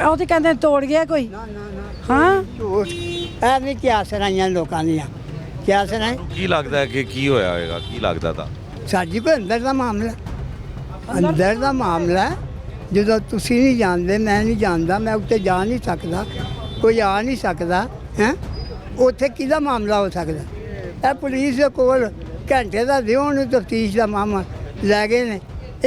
ਉਹ ਤੇ ਕਹਿੰਦੇ ਤੋੜ ਗਿਆ ਕੋਈ। ਹਾਂ ਝੂਠ ਐ ਨਹੀਂ ਕਿਆ ਸਰਾਈਆਂ ਲੋਕਾਂ ਦੀਆਂ, ਕਿਆ ਸਰਾਈ। ਕੀ ਲੱਗਦਾ ਹੈ ਕਿ ਕੀ ਹੋਇਆ ਹੋਵੇਗਾ, ਕੀ ਲੱਗਦਾ ਤਾਂ ਸਾਡੀ ਕੋਈ ਅੰਦਰ ਦਾ ਮਾਮਲਾ ਜਦੋਂ ਤੁਸੀਂ ਨਹੀਂ ਜਾਣਦੇ, ਮੈਂ ਨਹੀਂ ਜਾਣਦਾ, ਮੈਂ ਉੱਤੇ ਜਾ ਨਹੀਂ ਸਕਦਾ, ਕੋਈ ਆ ਨਹੀਂ ਸਕਦਾ ਹੈ, ਉੱਥੇ ਕਿਹਦਾ ਮਾਮਲਾ ਹੋ ਸਕਦਾ। ਇਹ ਪੁਲਿਸ ਦੇ ਕੋਲ ਘੰਟੇ ਦਾ ਦਿਓ ਨੂੰ ਤਫਤੀਸ਼ ਦਾ ਮਾਮਲਾ ਲੈ ਗਏ ਨੇ,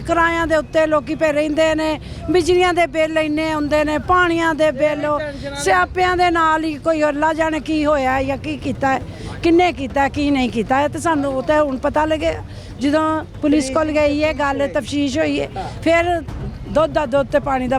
ਕਿਰਾਇਆਂ ਦੇ ਉੱਤੇ ਲੋਕੀ ਪੈ ਰਹਿੰਦੇ ਨੇ, ਬਿਜਲੀਆਂ ਦੇ ਬਿੱਲ ਇੰਨੇ ਆਉਂਦੇ ਨੇ, ਪਾਣੀਆਂ ਦੇ ਬਿੱਲ, ਸਿਆਪਿਆਂ ਦੇ ਨਾਲ ਹੀ ਕੋਈ ਅੱਲਾ ਜਾਣੇ ਕੀ ਹੋਇਆ ਜਾਂ ਕੀ ਕੀਤਾ, ਕਿੰਨੇ ਕੀਤਾ, ਕੀ ਨਹੀਂ ਕੀਤਾ। ਇਹ ਤਾਂ ਸਾਨੂੰ ਉਹ ਤਾਂ ਹੁਣ ਪਤਾ ਲੱਗੇ ਜਦੋਂ ਪੁਲਿਸ ਕੋਲ ਗਈ ਹੈ, ਗੱਲ ਤਫਤੀਸ਼ ਹੋਈ ਹੈ, ਫਿਰ ਦੁੱਧ ਦਾ ਦੁੱਧ ਤੇ ਪਾਣੀ ਦਾ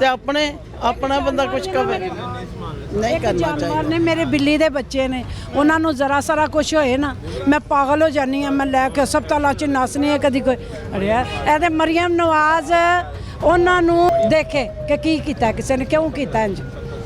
ਤੇ ਆਪਣਾ ਬੰਦਾ ਕੁਝ ਕਵੇ ਨਹੀਂ ਕਰਨਾ ਚਾਹੀਦਾ। ਨੇ ਮੇਰੇ ਬਿੱਲੀ ਦੇ ਬੱਚੇ ਨੇ, ਉਹਨਾਂ ਨੂੰ ਜ਼ਰਾ ਸਾਰਾ ਕੁਝ ਹੋਏ ਨਾ, ਮੈਂ ਪਾਗਲ ਹੋ ਜਾਂਦੀ ਹਾਂ। ਮੈਂ ਲੈ ਕੇ ਹਸਪਤਾਲਾਂ 'ਚ ਨੱਸਣੀ ਹੈ, ਕਦੀ ਕੋਈ ਅੜਿਆ ਇਹਦੇ ਮਰੀਮ ਨਵਾਜ਼ ਉਹਨਾਂ ਨੂੰ ਦੇਖੇ ਕਿ ਕੀ ਕੀਤਾ, ਕਿਸੇ ਨੇ ਕਿਉਂ ਕੀਤਾ ਇੰਜ।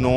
9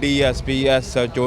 DSP SHO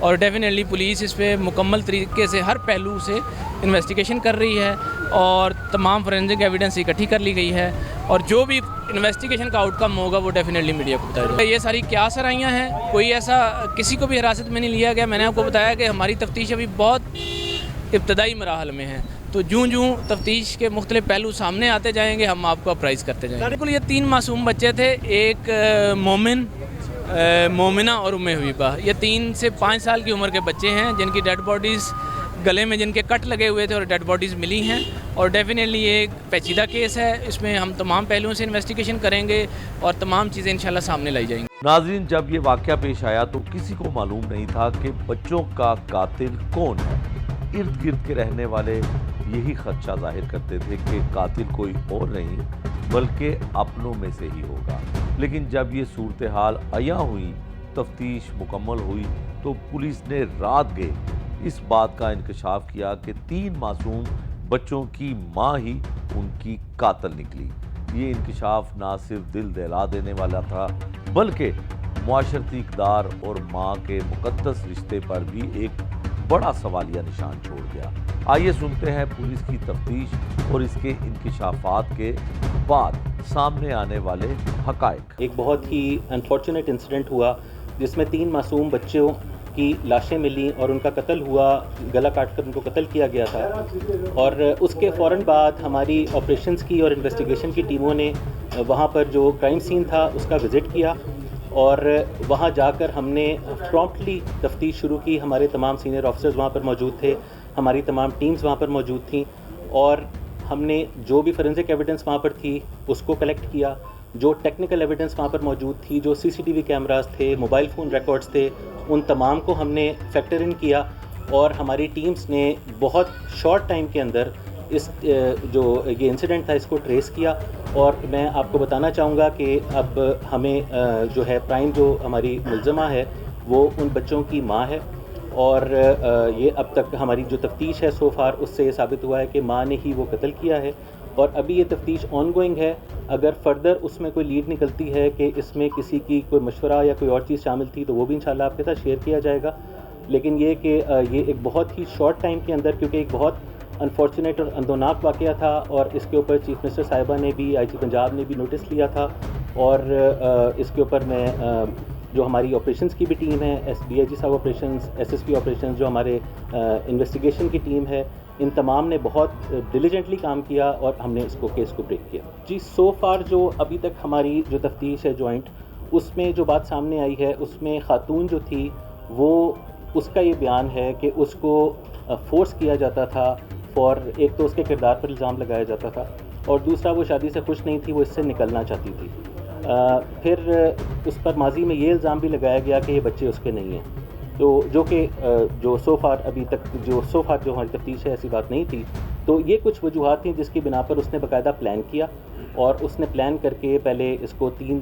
اور ڈیفینیٹلی پولیس اس پہ مکمل طریقے سے ہر پہلو سے انویسٹیگیشن کر رہی ہے اور تمام فورینزک ایویڈنس اکٹھی کر لی گئی ہے اور جو بھی انویسٹیگیشن کا آؤٹ کم ہوگا وہ ڈیفینیٹلی میڈیا کو بتایا جائے گا. یہ ساری کیا سرائیاں ہیں, کوئی ایسا کسی کو بھی حراست میں نہیں لیا گیا. میں نے آپ کو بتایا کہ ہماری تفتیش ابھی بہت ابتدائی مراحل میں ہے, تو جوں تفتیش کے مختلف پہلو سامنے آتے جائیں گے ہم آپ کو اپرائز کرتے جائیں گے. بالکل یہ 3 معصوم بچے تھے, ایک مومن, مومنہ اور ام حبیبہ. یہ 3 سے 5 سال کی عمر کے بچے ہیں جن کی ڈیڈ باڈیز گلے میں جن کے کٹ لگے ہوئے تھے اور ڈیڈ باڈیز ملی ہیں. اور ڈیفینیٹلی یہ ایک پیچیدہ کیس ہے, اس میں ہم تمام پہلوؤں سے انویسٹیگیشن کریں گے اور تمام چیزیں انشاءاللہ سامنے لائی جائیں گی. ناظرین, جب یہ واقعہ پیش آیا تو کسی کو معلوم نہیں تھا کہ بچوں کا قاتل کون ہے. ارد گرد کے رہنے والے یہی خدشہ ظاہر کرتے تھے کہ قاتل کوئی اور نہیں بلکہ اپنوں میں سے ہی ہوگا. لیکن جب یہ صورتحال عیاں ہوئی, تفتیش مکمل ہوئی, تو پولیس نے رات گئے اس بات کا انکشاف کیا کہ 3 معصوم بچوں کی ماں ہی ان کی قاتل نکلی. یہ انکشاف نہ صرف دل دہلا دینے والا تھا بلکہ معاشرتی اقدار اور ماں کے مقدس رشتے پر بھی ایک بڑا سوالیہ نشان چھوڑ گیا. آئیے سنتے ہیں پولیس کی تفتیش اور اس کے انکشافات کے بعد سامنے آنے والے حقائق. ایک بہت ہی انفارچونیٹ انسیڈنٹ ہوا جس میں 3 معصوم بچوں کی لاشیں ملی اور ان کا قتل ہوا, گلا کاٹ کر ان کو قتل کیا گیا تھا. اور اس کے فوراً بعد ہماری آپریشنز کی اور انویسٹیگیشن کی ٹیموں نے وہاں پر جو کرائم سین تھا اس کا وزٹ کیا اور وہاں جا کر ہم نے پرومپٹلی تفتیش شروع کی. ہمارے تمام سینئر آفیسرز وہاں پر موجود تھے, ہماری تمام ٹیمز وہاں پر موجود تھیں اور ہم نے جو بھی فورینزک ایویڈنس وہاں پر تھی اس کو کلیکٹ کیا. جو ٹیکنیکل ایویڈنس وہاں پر موجود تھی, جو CCTV کیمراز تھے, موبائل فون ریکارڈز تھے, ان تمام کو ہم نے فیکٹر ان کیا اور ہماری ٹیمز نے بہت شارٹ ٹائم کے اندر اس جو یہ انسیڈنٹ تھا اس کو ٹریس کیا. اور میں آپ کو بتانا چاہوں گا کہ اب ہمیں جو ہے پرائم جو ہماری ملزمہ ہے وہ ان بچوں کی ماں ہے اور یہ اب تک ہماری جو تفتیش ہے سو فار اس سے یہ ثابت ہوا ہے کہ ماں نے ہی وہ قتل کیا ہے. اور ابھی یہ تفتیش آن گوئنگ ہے. اگر فردر اس میں کوئی لیڈ نکلتی ہے کہ اس میں کسی کی کوئی مشورہ یا کوئی اور چیز شامل تھی تو وہ بھی انشاءاللہ آپ کے ساتھ شیئر کیا جائے گا. لیکن یہ کہ یہ ایک بہت ہی شارٹ ٹائم کے اندر, کیونکہ ایک بہت انفارچونیٹ اور اندوناک واقعہ تھا اور اس کے اوپر چیف منسٹر صاحبہ نے بھی, IG پنجاب نے بھی نوٹس لیا تھا اور اس کے اوپر میں جو ہماری آپریشنز کی بھی ٹیم ہے, DIG صاحب آپریشنز, SSP آپریشنز, جو ہمارے انویسٹیگیشن کی ٹیم ہے, ان تمام نے بہت ڈیلیجنٹلی کام کیا اور ہم نے اس کو کیس کو بریک کیا. جی سو فار جو ابھی تک ہماری جو تفتیش ہے جوائنٹ, اس میں جو بات سامنے آئی ہے اس میں خاتون جو تھی وہ اس کا یہ بیان ہے کہ اس کو فورس کیا جاتا تھا فار, ایک تو اس کے کردار پر الزام لگایا جاتا تھا اور دوسرا وہ شادی سے خوش نہیں تھی, وہ اس سے نکلنا چاہتی تھی. پھر اس پر ماضی میں یہ الزام بھی لگایا گیا کہ یہ بچے اس کے نہیں ہیں, تو جو کہ جو سو فار ابھی تک جو ہماری تفتیش ہے ایسی بات نہیں تھی. تو یہ کچھ وجوہات تھیں جس کی بنا پر اس نے باقاعدہ پلان کیا اور اس نے پلان کر کے پہلے اس کو 3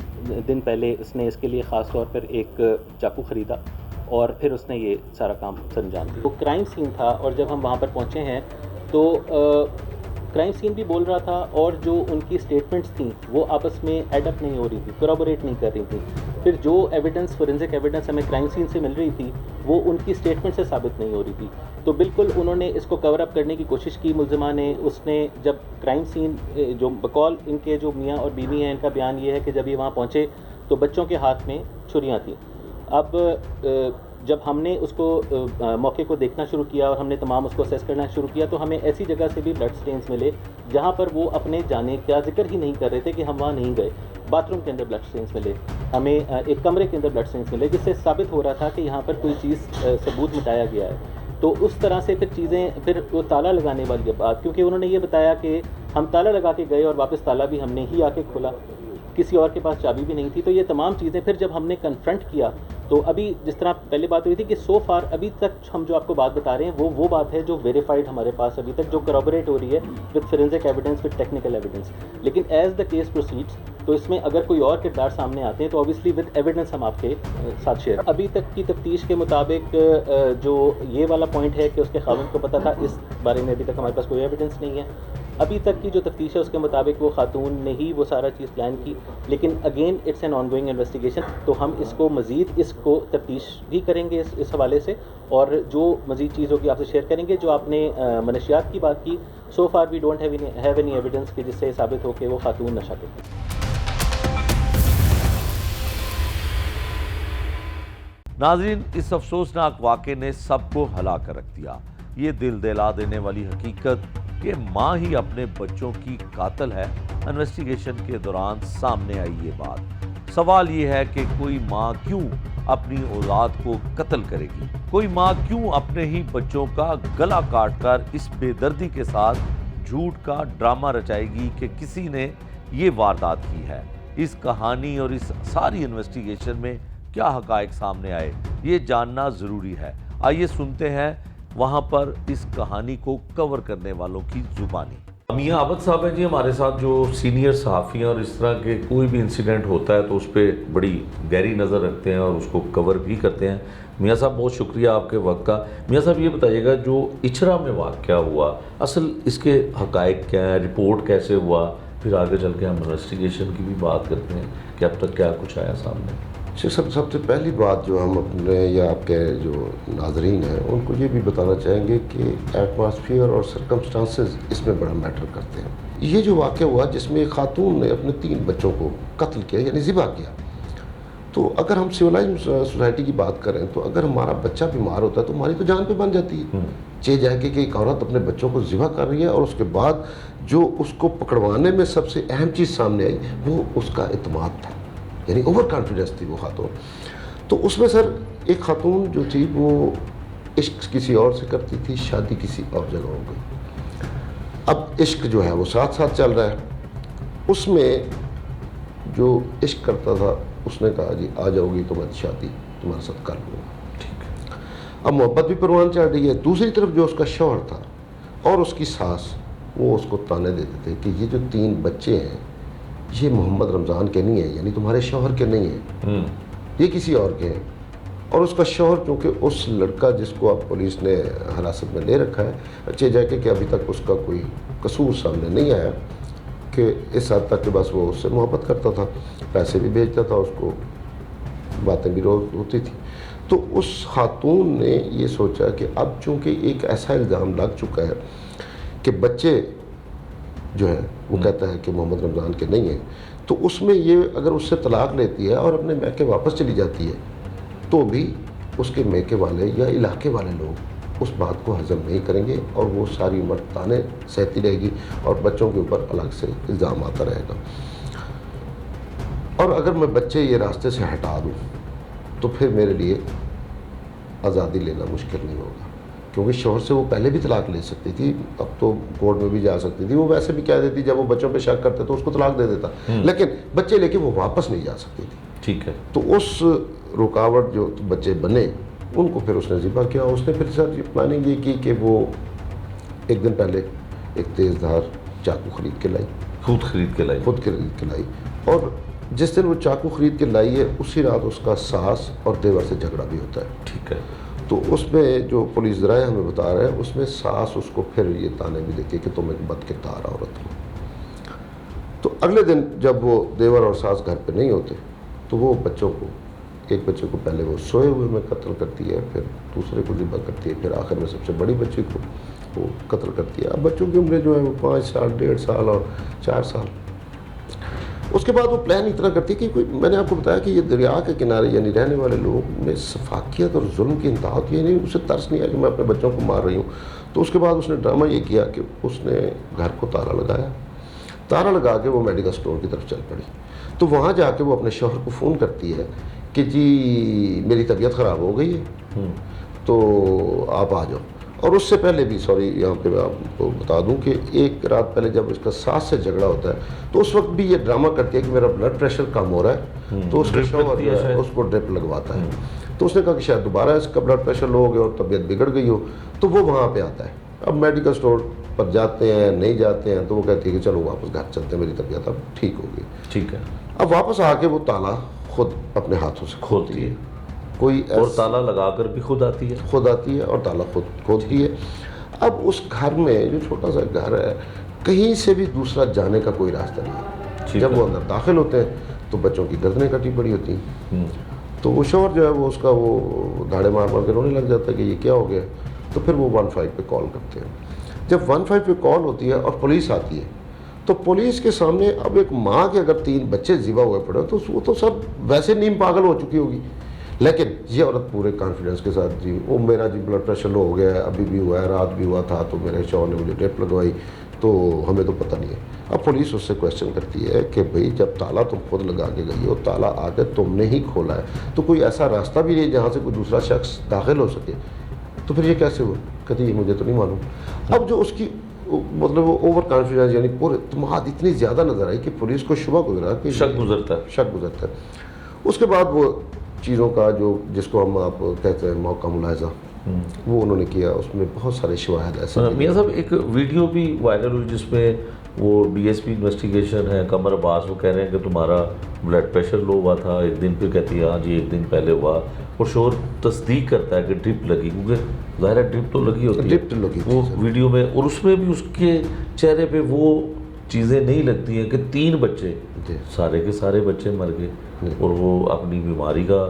دن پہلے اس نے اس کے لیے خاص طور پر ایک چاقو خریدا اور پھر اس نے یہ سارا کام سر انجام دیا. تو کرائم سین تھا اور جب ہم وہاں پر پہنچے ہیں تو کرائم سین بھی بول رہا تھا اور جو ان کی سٹیٹمنٹس تھیں وہ آپس میں ایڈ اپ نہیں ہو رہی تھی, کورابوریٹ نہیں کر رہی تھی. پھر جو ایویڈنس فورینزک ایویڈنس ہمیں کرائم سین سے مل رہی تھی وہ ان کی سٹیٹمنٹ سے ثابت نہیں ہو رہی تھی. تو بالکل انہوں نے اس کو کور اپ کرنے کی کوشش کی ملزمہ نے. اس نے جب کرائم سین جو بقول ان کے جو میاں اور بیوی ہیں, ان کا بیان یہ ہے کہ جب یہ وہاں پہنچے تو بچوں کے ہاتھ میں چھریاں تھیں. اب جب ہم نے اس کو موقع کو دیکھنا شروع کیا اور ہم نے تمام اس کو اسیس کرنا شروع کیا تو ہمیں ایسی جگہ سے بھی بلڈ سٹینز ملے جہاں پر وہ اپنے جانے کا ذکر ہی نہیں کر رہے تھے کہ ہم وہاں نہیں گئے. باتھ روم کے اندر بلڈ سٹینز ملے, ہمیں ایک کمرے کے اندر بلڈ سٹینز ملے, جس سے ثابت ہو رہا تھا کہ یہاں پر کوئی چیز ثبوت مٹایا گیا ہے. تو اس طرح سے پھر چیزیں, پھر وہ تالا لگانے والی بات, کیونکہ انہوں نے یہ بتایا کہ ہم تالا لگا کے گئے اور واپس تالا بھی ہم نے ہی آ کے کھولا, کسی اور کے پاس چابی بھی نہیں تھی. تو یہ تمام چیزیں پھر جب ہم نے کنفرنٹ کیا تو ابھی جس طرح پہلے بات ہوئی تھی کہ سو فار ابھی تک ہم جو آپ کو بات بتا رہے ہیں وہ بات ہے جو ویریفائڈ ہمارے پاس ابھی تک جو کورابوریٹ ہو رہی ہے with forensic evidence, with technical evidence. لیکن ایز دا کیس پروسیڈس تو اس میں اگر کوئی اور کردار سامنے آتے ہیں تو اوبیسلی وتھ ایویڈنس ہم آپ کے ساتھ شیئر. ابھی تک کی تفتیش کے مطابق جو یہ والا پوائنٹ ہے کہ اس کے خاوند کو پتہ تھا, اس بارے میں ابھی تک ہمارے پاس کوئی ایویڈنس نہیں ہے. ابھی تک کی جو تفتیش ہے اس کے مطابق وہ خاتون نے ہی وہ سارا چیز پلان کی، لیکن again it's an ongoing investigation, تو ہم اس کو مزید اس کو تفتیش بھی کریں گے اس حوالے سے، اور جو مزید چیز ہوگی آپ سے شیئر کریں گے. جو آپ نے منشیات کی بات کی، so far we don't have any evidence کہ جس سے ثابت ہو کہ وہ خاتون نشہ کرتی. ناظرین، اس افسوسناک واقعے نے سب کو ہلا کر رکھ دیا. یہ دل دہلا دینے والی حقیقت کہ ماں ہی اپنے بچوں کی قاتل ہے، انویسٹیگیشن کے دوران سامنے آئی یہ بات. سوال یہ ہے کہ کوئی ماں کیوں اپنی اولاد کو قتل کرے گی؟ کوئی ماں کیوں اپنے ہی بچوں کا گلا کاٹ کر اس بے دردی کے ساتھ جھوٹ کا ڈرامہ رچائے گی کہ کسی نے یہ واردات کی ہے؟ اس کہانی اور اس ساری انویسٹیگیشن میں کیا حقائق سامنے آئے، یہ جاننا ضروری ہے. آئیے سنتے ہیں وہاں پر اس کہانی کو کور کرنے والوں کی زبانی. میاں عابد صاحب ہیں جی ہمارے ساتھ، جو سینئر صحافی ہیں، اور اس طرح کے کوئی بھی انسیڈنٹ ہوتا ہے تو اس پہ بڑی گہری نظر رکھتے ہیں اور اس کو کور بھی کرتے ہیں. میاں صاحب بہت شکریہ آپ کے وقت کا. میاں صاحب یہ بتائیے گا، جو اچھرا میں واقعہ ہوا، اصل اس کے حقائق کیا ہیں، رپورٹ کیسے ہوا، پھر آگے چل کے ہم انویسٹیگیشن کی بھی بات کرتے ہیں کہ اب تک کیا کچھ آیا سامنے. سب سے پہلی بات جو ہم اپنے یا آپ کے جو ناظرین ہیں ان کو یہ بھی بتانا چاہیں گے کہ ایٹماسفیئر اور سرکمسٹانسز اس میں بڑا میٹر کرتے ہیں. یہ جو واقعہ ہوا جس میں ایک خاتون نے اپنے 3 بچوں کو قتل کیا، یعنی ذبح کیا، تو اگر ہم سویلائز سوسائٹی کی بات کریں تو اگر ہمارا بچہ بیمار ہوتا ہے تو ہماری تو جان پہ بن جاتی ہے. چہ جائے کہ ایک عورت اپنے بچوں کو ذبح کر رہی ہے اور اس کے بعد جو اس کو پکڑوانے میں سب سے اہم چیز سامنے آئی وہ اس کا اعتماد تھا، یعنی اوور کانفیڈنس تھی وہ خاتون. تو اس میں سر ایک خاتون جو تھی وہ عشق کسی اور سے کرتی تھی، شادی کسی اور جگہ ہو گئی. اب عشق جو ہے وہ ساتھ ساتھ چل رہا ہے. اس میں جو عشق کرتا تھا اس نے کہا جی آ جاؤ گی تو میں شادی تمہارے ساتھ کر لوں گا. اب محبت بھی پروان چڑھ رہی ہے. دوسری طرف جو اس کا شوہر تھا اور اس کی ساس، وہ اس کو تانے دیتے تھے کہ یہ جو 3 بچے ہیں یہ محمد رمضان کے نہیں ہیں، یعنی تمہارے شوہر کے نہیں ہیں، یہ کسی اور کے ہیں. اور اس کا شوہر چونکہ اس لڑکا جس کو اب پولیس نے حراست میں لے رکھا ہے، اچھے جا کے کہ ابھی تک اس کا کوئی قصور سامنے نہیں آیا، کہ اس حد تک کہ بس وہ اس سے محبت کرتا تھا، پیسے بھی بھیجتا تھا اس کو، باتیں بھی روز ہوتی تھی. تو اس خاتون نے یہ سوچا کہ اب چونکہ ایک ایسا الزام لگ چکا ہے کہ بچے جو ہے وہ کہتا ہے کہ محمد رمضان کے نہیں ہیں، تو اس میں یہ اگر اس سے طلاق لیتی ہے اور اپنے میکے واپس چلی جاتی ہے تو بھی اس کے میکے والے یا علاقے والے لوگ اس بات کو ہضم نہیں کریں گے اور وہ ساری عمر تانے سہتی رہے گی اور بچوں کے اوپر الگ سے الزام آتا رہے گا. اور اگر میں بچے یہ راستے سے ہٹا دوں تو پھر میرے لیے آزادی لینا مشکل نہیں ہوگا، کیونکہ شوہر سے وہ پہلے بھی طلاق لے سکتی تھی، اب تو کورٹ میں بھی جا سکتی تھی. وہ ویسے بھی کہہ دیتی جب وہ بچوں پہ شک کرتے تو اس کو طلاق دے دیتا، لیکن بچے لے کے وہ واپس نہیں جا سکتی تھی. ٹھیک ہے. تو اس رکاوٹ جو بچے بنے ان کو پھر اس نے ذبح کیا. اس نے پھر سر پلاننگ یہ کی کہ وہ ایک دن پہلے ایک تیز دھار چاقو خرید کے لائی، خود خرید کے لائی. اور جس دن وہ چاقو خرید کے لائی ہے اسی رات اس کا ساس اور دیور سے جھگڑا بھی ہوتا ہے. ٹھیک ہے. تو اس میں جو پولیس ذرائع ہمیں بتا رہے ہیں اس میں ساس اس کو پھر یہ تانے بھی دیتی ہے کہ تم ایک بدکردار عورت ہو. تو اگلے دن جب وہ دیور اور ساس گھر پہ نہیں ہوتے تو وہ بچوں کو، ایک بچے کو پہلے وہ سوئے ہوئے میں قتل کرتی ہے، پھر دوسرے کو ذبح کرتی ہے، پھر آخر میں سب سے بڑی بچی کو وہ قتل کرتی ہے. اب بچوں کی عمریں جو ہے وہ 5 سال، 1.5 سال اور 4 سال. اس کے بعد وہ پلان اتنا کرتی ہے کہ کوئی، میں نے آپ کو بتایا کہ یہ دریا کے کنارے یعنی رہنے والے لوگ میں سفاکیت اور ظلم کی انتہا ہوتی ہے، نہیں اسے ترس نہیں آیا کہ میں اپنے بچوں کو مار رہی ہوں. تو اس کے بعد اس نے ڈرامہ یہ کیا کہ اس نے گھر کو تالا لگایا، تالا لگا کے وہ میڈیکل اسٹور کی طرف چل پڑی. تو وہاں جا کے وہ اپنے شوہر کو فون کرتی ہے کہ جی میری طبیعت خراب ہو گئی ہے تو آپ آ جاؤ. اور اس سے پہلے بھی، سوری یہاں پہ میں آپ کو بتا دوں کہ ایک رات پہلے جب اس کا ساس سے جھگڑا ہوتا ہے تو اس وقت بھی یہ ڈرامہ کرتی ہے کہ میرا بلڈ پریشر کم ہو رہا ہے، تو اس کے شوہر اس کو ڈرپ لگواتا ہے. تو اس نے کہا کہ شاید دوبارہ اس کا بلڈ پریشر لو ہو گیا اور طبیعت بگڑ گئی ہو. تو وہ وہاں پہ آتا ہے. اب میڈیکل اسٹور پر جاتے ہیں، نہیں جاتے ہیں، تو وہ کہتی ہے کہ چلو واپس گھر چلتے ہیں، میری طبیعت اب ٹھیک ہو گئی. ٹھیک ہے. اب واپس آ کے وہ تالا خود اپنے ہاتھوں سے کھولتی ہے، کوئی اور تالا لگا کر بھی خود آتی ہے اور تالا خود کھولتی ہے. اب اس گھر میں جو چھوٹا سا گھر ہے کہیں سے بھی دوسرا جانے کا کوئی راستہ نہیں ہے. جب وہ اندر داخل ہوتے ہیں تو بچوں کی گردنیں کٹی پڑی ہوتی ہیں. تو وہ شوہر جو ہے وہ اس کا وہ دھاڑے مار مار کے رونے لگ جاتا ہے کہ یہ کیا ہو گیا. تو پھر وہ 15 پہ کال کرتے ہیں. جب 15 پہ کال ہوتی ہے اور پولیس آتی ہے تو پولیس کے سامنے اب ایک ماں کے اگر 3 بچے ذبح ہوئے پڑے تو وہ تو سب ویسے نیم پاگل ہو چکی ہوگی. لیکن یہ عورت پورے کانفیڈنس کے ساتھ جی وہ میرا جی بلڈ پریشر لو ہو گیا ہے, ابھی بھی ہوا ہے, رات بھی ہوا تھا, تو میرے شوہر نے مجھے ڈرپ لگوائی, تو ہمیں تو پتہ نہیں ہے. اب پولیس اس سے کویشچن کرتی ہے کہ بھئی جب تالا تم خود لگا کے گئی ہو, تالا آ کے تم نے ہی کھولا ہے, تو کوئی ایسا راستہ بھی نہیں جہاں سے کوئی دوسرا شخص داخل ہو سکے, تو پھر یہ کیسے ہوا؟ کہتی یہ مجھے تو نہیں معلوم. اب جو اس کی مطلب وہ اوور کانفیڈنس یعنی پورے اعتماد اتنی زیادہ نظر آئی کہ پولیس کو شبہ گزرا کہ شک گزرتا ہے. اس کے بعد وہ چیزوں کا جو جس کو ہم آپ کہتے ہیں موقع ملاحظہ, وہ انہوں نے کیا. اس میں بہت سارے شواہد ایسے. میاں صاحب ایک ویڈیو بھی وائرل ہوئی جس میں وہ ڈی ایس پی انویسٹیگیشن ہے قمر عباس, وہ کہہ رہے ہیں کہ تمہارا بلڈ پریشر لو ہوا تھا ایک دن, پھر کہتی ہے ہاں جی ایک دن پہلے ہوا, اور شوہر تصدیق کرتا ہے کہ ڈرپ لگی, کیونکہ ظاہر ہے ڈرپ تو لگی ہوتی ہے وہ ویڈیو میں, اور اس میں بھی اس کے چہرے پہ وہ چیزیں نہیں لگتی ہیں کہ 3 بچے سارے کے سارے بچے مر گئے, اور وہ اپنی بیماری کا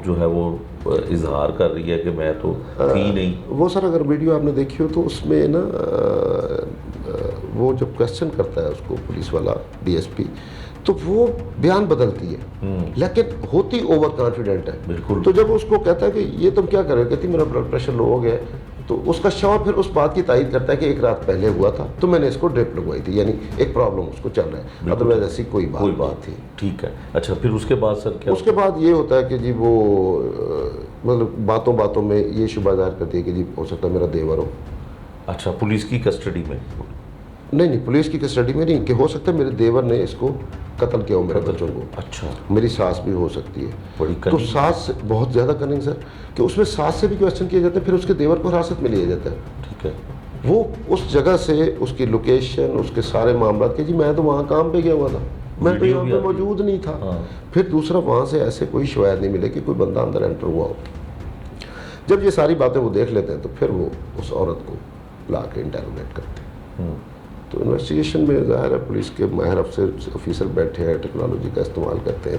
جو ہے وہ اظہار کر رہی ہے کہ میں تو تھی نہیں. وہ سر اگر ویڈیو آپ نے دیکھی ہو تو اس میں نا وہ جب کویسچن کرتا ہے اس کو پولیس والا ڈی ایس پی, تو وہ بیان بدلتی ہے لیکن ہوتی اوور کانفیڈنٹ ہے بالکل. تو جب اس کو کہتا ہے کہ یہ تم کیا کر رہے ہو, کہتی میرا بلڈ پریشر لو ہو گیا ہے, تو اس کا شوہر پھر اس بات کی تائید کرتا ہے کہ ایک رات پہلے ہوا تھا تو میں نے اس کو ڈرپ لگوائی تھی, یعنی ایک پرابلم اس کو چل رہا ہے, ادروائز ایسی کوئی بات تھی. ٹھیک ہے. اچھا پھر اس کے بعد سر کیا؟ اس کے بعد یہ ہوتا ہے کہ جی وہ مطلب باتوں میں یہ شبہ ظاہر کرتی ہے کہ جی ہو سکتا ہے میرا دیور ہو. اچھا پولیس کی کسٹڈی میں؟ نہیں پولیس کی کسٹڈی میں نہیں, کہ ہو سکتا ہے میرے دیور نے اس کو قتل کیا ہو میرے بچوں کو. اچھا میری ساس بھی ہو سکتی ہے. بڑی تو ساس بہت زیادہ کننگ سر, کہ اس میں ساس سے بھی کویسچن کیے جاتے ہیں, پھر اس کے دیور کو حراست میں لیا جاتا ہے. ٹھیک ہے. وہ اس جگہ سے اس کی لوکیشن اس کے سارے معاملات کہ جی میں تو وہاں کام پہ گیا ہوا تھا, میں تو یہاں پہ موجود نہیں تھا. پھر دوسرا وہاں سے ایسے کوئی شواہد نہیں ملے کہ کوئی بندہ اندر انٹر ہوا ہو. جب یہ ساری باتیں وہ دیکھ لیتے ہیں تو پھر وہ اس عورت کو لا کے انٹیروگیٹ کرتے ہیں. تو انویسٹیگیشن میں ظاہر ہے پولیس کے ماہر افیسر بیٹھے ہیں, ٹیکنالوجی کا استعمال کرتے ہیں,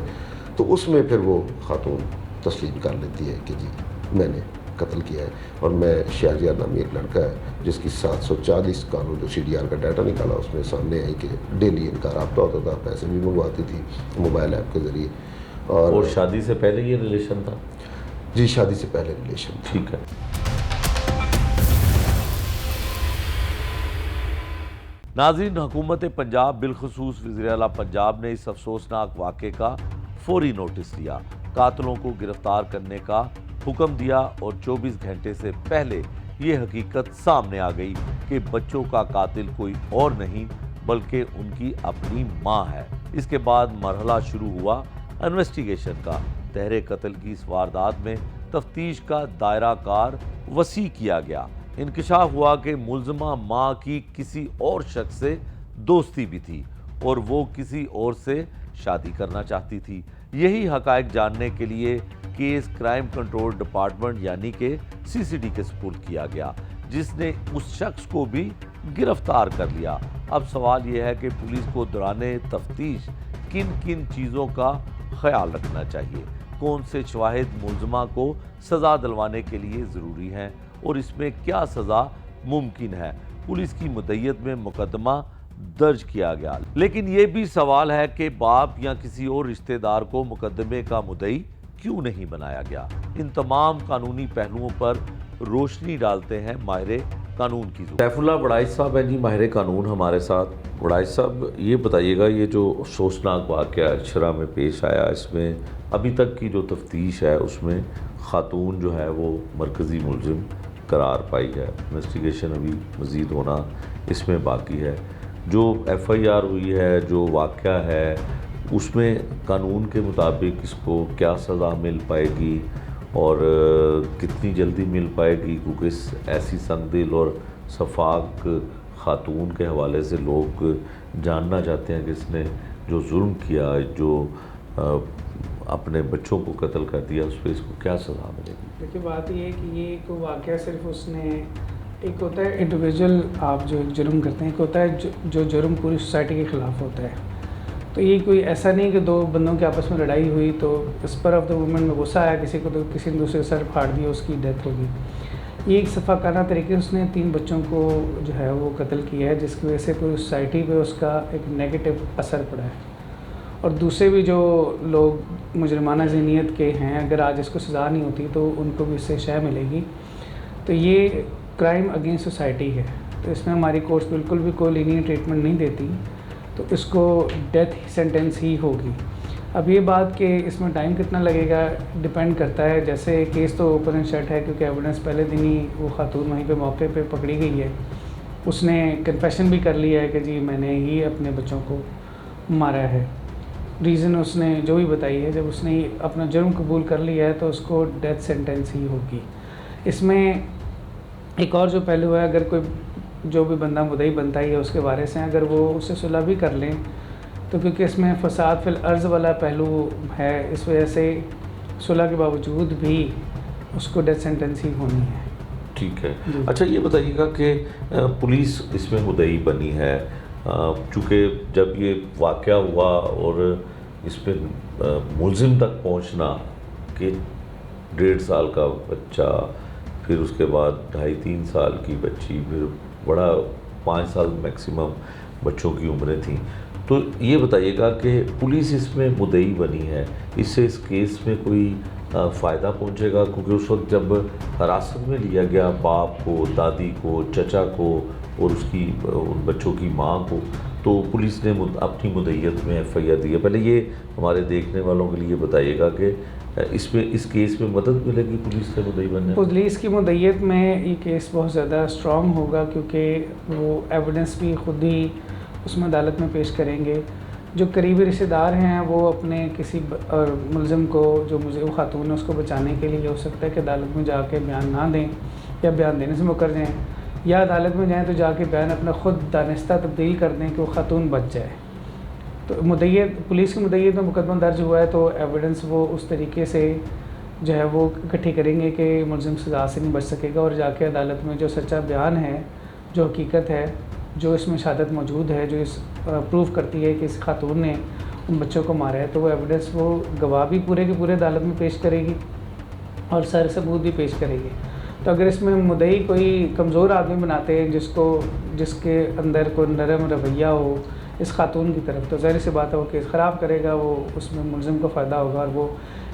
تو اس میں پھر وہ خاتون تسلیم کر لیتی ہے کہ جی میں نے قتل کیا ہے. اور میں شہریار نامی ایک لڑکا ہے جس کی 740 کالوں جو CDR کا ڈیٹا نکالا اس میں سامنے آئی کہ ڈیلی ان کا رابطہ ہوتا تھا, پیسے بھی منگواتی تھی موبائل ایپ کے ذریعے. اور شادی سے پہلے یہ ریلیشن تھا؟ جی شادی سے پہلے ریلیشن. ٹھیک ہے. ناظرین, حکومت پنجاب بالخصوص وزیر اعلیٰ پنجاب نے اس افسوسناک واقعے کا فوری نوٹس لیا, قاتلوں کو گرفتار کرنے کا حکم دیا, اور 24 گھنٹے سے پہلے یہ حقیقت سامنے آ گئی کہ بچوں کا قاتل کوئی اور نہیں بلکہ ان کی اپنی ماں ہے. اس کے بعد مرحلہ شروع ہوا انویسٹیگیشن کا. تحریر قتل کی اس واردات میں تفتیش کا دائرہ کار وسیع کیا گیا. انکشاف ہوا کہ ملزمہ ماں کی کسی اور شخص سے دوستی بھی تھی اور وہ کسی اور سے شادی کرنا چاہتی تھی. یہی حقائق جاننے کے لیے کیس کرائم کنٹرول ڈپارٹمنٹ یعنی کہ CCD کے سپرد کیا گیا, جس نے اس شخص کو بھی گرفتار کر لیا. اب سوال یہ ہے کہ پولیس کو دوران تفتیش کن کن چیزوں کا خیال رکھنا چاہیے, کون سے شواہد ملزمہ کو سزا دلوانے کے لیے ضروری ہیں اور اس میں کیا سزا ممکن ہے. پولیس کی مدعیت میں مقدمہ درج کیا گیا, لیکن یہ بھی سوال ہے کہ باپ یا کسی اور رشتہ دار کو مقدمے کا مدعی کیوں نہیں بنایا گیا. ان تمام قانونی پہلوؤں پر روشنی ڈالتے ہیں ماہر قانون کی. سیف اللہ وڑائچ صاحب ہیں جی ماہر قانون ہمارے ساتھ. وڑائچ صاحب یہ بتائیے گا, یہ جو افسوسناک واقعہ شرح میں پیش آیا, اس میں ابھی تک کی جو تفتیش ہے اس میں خاتون جو ہے وہ مرکزی ملزم قرار پائی ہے. انویسٹیگیشن ابھی مزید ہونا اس میں باقی ہے. جو FIR ہوئی ہے, جو واقعہ ہے, اس میں قانون کے مطابق اس کو کیا سزا مل پائے گی اور کتنی جلدی مل پائے گی, کیونکہ ایسی سنگدل اور شفاق خاتون کے حوالے سے لوگ جاننا چاہتے ہیں کہ اس نے جو ظلم کیا, جو اپنے بچوں کو قتل کر دیا, اس پہ اس کو کیا سزا ملے گی. دیکھیے بات یہ ہے کہ یہ ایک واقعہ صرف اس نے ایک ہوتا ہے انڈیویجول آپ جو ایک جرم کرتے ہیں، ایک ہوتا ہے جو جرم پوری سوسائٹی کے خلاف ہوتا ہے. تو یہ کوئی ایسا نہیں کہ دو بندوں کے آپس میں لڑائی ہوئی تو اسپر آف دا مومنٹ میں غصہ آیا کسی کو تو کسی نے دوسرے سر پھاڑ دیا، اس کی ڈیتھ ہوگی. یہ ایک صفاقانہ طریقے سے اس نے 3 بچوں کو جو ہے وہ قتل کیا ہے، جس کی وجہ سے پوری سوسائٹی پہ اس کا ایک نیگیٹو اثر پڑا ہے. اور دوسرے بھی جو لوگ مجرمانہ ذہنیت کے ہیں، اگر آج اس کو سزا نہیں ہوتی تو ان کو بھی اس سے شے ملے گی. تو یہ کرائم اگینسٹ سوسائٹی ہے، تو اس میں ہماری کورٹس بالکل بھی کوئی لینئر ٹریٹمنٹ نہیں دیتی، تو اس کو ڈیتھ سینٹنس ہی ہوگی. اب یہ بات کہ اس میں ٹائم کتنا لگے گا ڈیپینڈ کرتا ہے. جیسے کیس تو اوپن اینڈ شٹ ہے کیونکہ ایویڈنس پہلے دن ہی وہ خاتون وہیں پہ موقع پہ پکڑی گئی ہے. اس نے کنفیشن بھی کر لیا ہے کہ جی میں نے ہی اپنے بچوں کو مارا ہے. ریزن اس نے جو بھی بتائی ہے، جب اس نے اپنا جرم قبول کر لیا ہے تو اس کو ڈیتھ سینٹنس ہی ہوگی. اس میں ایک اور جو پہلو ہے، اگر کوئی جو بھی بندہ مدعی بنتا ہے اس کے وارث ہیں، اگر وہ اسے صلح بھی کر لیں تو کیونکہ اس میں فساد فی الارض والا پہلو ہے، اس وجہ سے صلح کے باوجود بھی اس کو ڈیتھ سینٹنس ہی ہونی ہے. ٹھیک ہے. اچھا یہ بتائیے گا کہ پولیس اس میں مدعی بنی ہے، چونکہ جب یہ واقعہ ہوا اور اس پہ ملزم تک پہنچنا کہ 1.5 سال کا بچہ، پھر اس کے بعد 2.5-3 سال کی بچی، پھر بڑا 5 سال میکسیمم بچوں کی عمریں تھیں. تو یہ بتائیے گا کہ پولیس اس میں مدعی بنی ہے، اس سے اس کیس میں کوئی فائدہ پہنچے گا؟ کیونکہ اس وقت جب حراست میں لیا گیا باپ کو، دادی کو، چچا کو اور اس کی ان بچوں کی ماں کو، تو پولیس نے اپنی مدعیت میں FIR دی ہے. پہلے یہ ہمارے دیکھنے والوں کے لیے بتائیے گا کہ اس کیس میں مدد ملے گی پولیس کے مدعی بننے؟ پولیس کی مدعیت میں یہ کیس بہت زیادہ اسٹرانگ ہوگا، کیونکہ وہ ایویڈنس بھی خود ہی اس میں عدالت میں پیش کریں گے. جو قریبی رشتہ دار ہیں وہ اپنے کسی ملزم کو، جو مجھے وہ خاتون ہے، اس کو بچانے کے لیے ہو سکتا ہے کہ عدالت میں جا کے بیان نہ دیں یا بیان دینے سے مکر جائیں، یا عدالت میں جائیں تو جا کے بیان اپنا خود دانستہ تبدیل کر دیں کہ وہ خاتون بچ جائے. تو مدعیت، پولیس کی مدعیت میں مقدمہ درج ہوا ہے تو ایویڈنس وہ اس طریقے سے جو ہے وہ اکٹھی کریں گے کہ ملزم سزا سے نہیں بچ سکے گا، اور جا کے عدالت میں جو سچا بیان ہے، جو حقیقت ہے، جو اس میں شہادت موجود ہے، جو اس پروف کرتی ہے کہ اس خاتون نے ان بچوں کو مارا ہے، تو وہ ایویڈنس وہ گواہ بھی پورے کے پورے عدالت میں پیش کرے گی اور سارے ثبوت بھی پیش کرے گی. تو اگر اس میں مدعی کوئی کمزور آدمی بناتے ہیں جس کے اندر کوئی نرم رویہ ہو اس خاتون کی طرف، تو ظاہر سی بات ہے وہ کیس خراب کرے گا، وہ اس میں ملزم کو فائدہ ہوگا اور وہ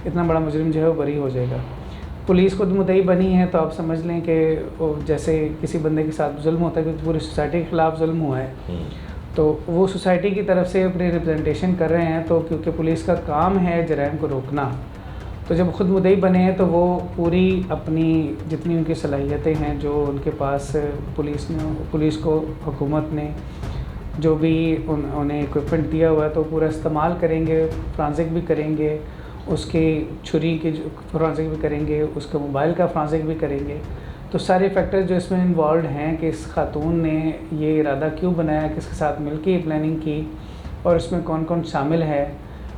اتنا بڑا مجرم جو ہے وہ بری ہو جائے گا. پولیس خود مدعی بنی ہے تو آپ سمجھ لیں کہ وہ جیسے کسی بندے کے ساتھ ظلم ہوتا ہے کہ پوری سوسائٹی کے خلاف ظلم ہوا ہے، تو وہ سوسائٹی کی طرف سے اپنی ریپرزنٹیشن کر رہے ہیں. تو کیونکہ پولیس کا کام ہے جرائم کو روکنا، تو جب خود مدعی بنے ہیں تو وہ پوری اپنی جتنی ان کی صلاحیتیں ہیں، جو ان کے پاس پولیس کو حکومت نے جو بھی انہیں اکوپمنٹ دیا ہوا ہے تو پورا استعمال کریں گے. فرانزک بھی کریں گے، اس کی چھری کی فرانزک بھی کریں گے، اس کے موبائل کا فرانزک بھی کریں گے. تو سارے فیکٹر جو اس میں انوالوڈ ہیں کہ اس خاتون نے یہ ارادہ کیوں بنایا، کس کے ساتھ مل کے یہ پلاننگ کی اور اس میں کون کون شامل ہے.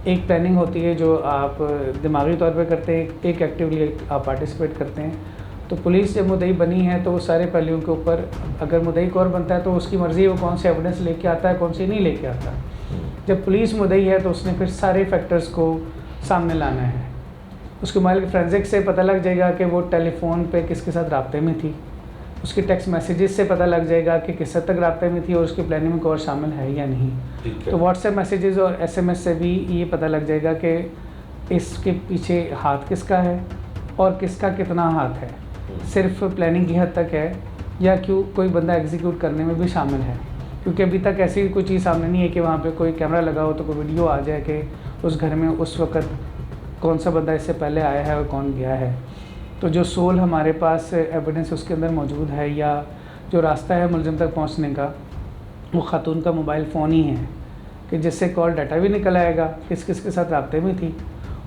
ایک پلاننگ ہوتی ہے جو آپ دماغی طور پہ کرتے ہیں، ایک ایکٹیولی آپ پارٹیسپیٹ کرتے ہیں. تو پولیس جب مدعی بنی ہے تو وہ سارے پہلوؤں کے اوپر، اگر مدعی کو اور بنتا ہے تو اس کی مرضی ہے وہ کون سے ایویڈنس لے کے آتا ہے، کون سے نہیں لے کے آتا. جب پولیس مدعی ہے تو اس نے پھر سارے فیکٹرز کو سامنے لانا ہے. اس کے موبائل کے فرینزک سے پتہ لگ جائے گا کہ وہ ٹیلی فون پہ کس کے ساتھ رابطے میں تھی، اس کے ٹیکسٹ میسیجز سے پتہ لگ جائے گا کہ کس حد تک رابطے میں تھی اور اس کی پلاننگ میں کوئی اور شامل ہے یا نہیں. تو واٹس ایپ میسیجز اور SMS سے بھی یہ پتہ لگ جائے گا کہ اس کے پیچھے ہاتھ کس کا ہے اور کس کا کتنا ہاتھ ہے. صرف پلاننگ کی حد تک ہے یا کیوں کوئی بندہ ایگزیکیوٹ کرنے میں بھی شامل ہے، کیونکہ ابھی تک ایسی کوئی چیز سامنے نہیں ہے کہ وہاں پہ کوئی کیمرہ لگا ہو تو کوئی ویڈیو آ جائے کہ اس گھر میں اس وقت کون سا بندہ اس سے پہلے آیا ہے اور کون گیا ہے. تو جو سول ہمارے پاس ایویڈنس اس کے اندر موجود ہے یا جو راستہ ہے ملزم تک پہنچنے کا، وہ خاتون کا موبائل فون ہی ہے کہ جس سے کال ڈاٹا بھی نکل آئے گا کس کس کے ساتھ رابطے میں تھی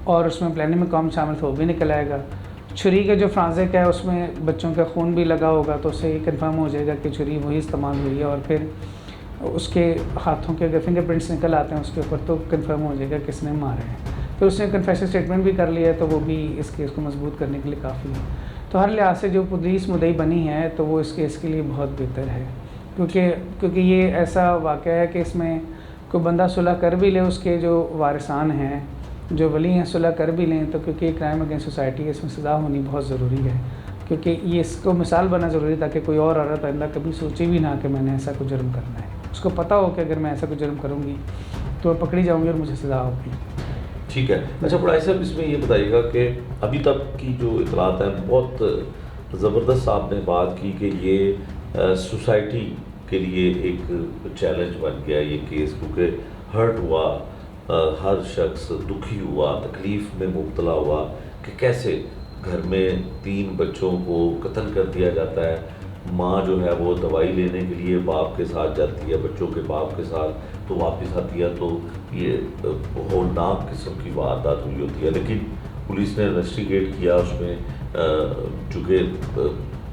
اور اس میں پلاننگ میں کام شامل تھا وہ بھی نکل آئے گا. چھری کا جو فرانزک ہے اس میں بچوں کا خون بھی لگا ہوگا تو اس سے یہ کنفرم ہو جائے گا کہ چھری وہی استعمال ہوئی ہے، اور پھر اس کے ہاتھوں کے اگر فنگر پرنٹس نکل آتے ہیں اس کے اوپر تو کنفرم ہو جائے گا کس نے مارا ہے. پھر اس نے کنفیشن اسٹیٹمنٹ بھی کر لیا ہے تو وہ بھی اس کیس کو مضبوط کرنے کے لیے کافی ہے. تو ہر لحاظ سے جو پولیس مدعی بنی ہے تو وہ اس کیس کے لیے بہت بہتر ہے، کیونکہ یہ ایسا واقعہ ہے کہ اس میں کوئی بندہ صلح کر بھی لے، اس کے جو وارثان ہیں جو ولی ہیں صلح کر بھی لیں، تو کیونکہ یہ کرائم اگینسٹ سوسائٹی ہے، اس میں سزا ہونی بہت ضروری ہے، کیونکہ یہ اس کو مثال بننا ضروری ہے تاکہ کوئی اور عورت آئندہ کبھی سوچے بھی نہ کہ میں نے ایسا کوئی جرم کرنا ہے، اس کو پتہ ہو کہ اگر میں ایسا کوئی جرم کروں گی تو میں پکڑی جاؤں گی اور مجھے سزا ہوگی۔ ٹھیک ہے، اچھا بڑائی صاحب اس میں یہ بتائیے گا کہ ابھی تک کی جو اطلاعات ہیں بہت زبردست آپ نے بات کی کہ یہ سوسائٹی کے لیے ایک چیلنج بن گیا یہ کیس، کیونکہ ہرٹ ہوا، ہر شخص دکھی ہوا، تکلیف میں مبتلا ہوا کہ کیسے گھر میں 3 بچوں کو قتل کر دیا جاتا ہے، ماں جو ہے وہ دوائی لینے کے لیے باپ کے ساتھ جاتی ہے، بچوں کے باپ کے ساتھ، تو واپس آتی ہے تو یہ ہولناک قسم کی واردات ہوئی ہوتی ہے، لیکن پولیس نے انویسٹیگیٹ کیا، اس میں چونکہ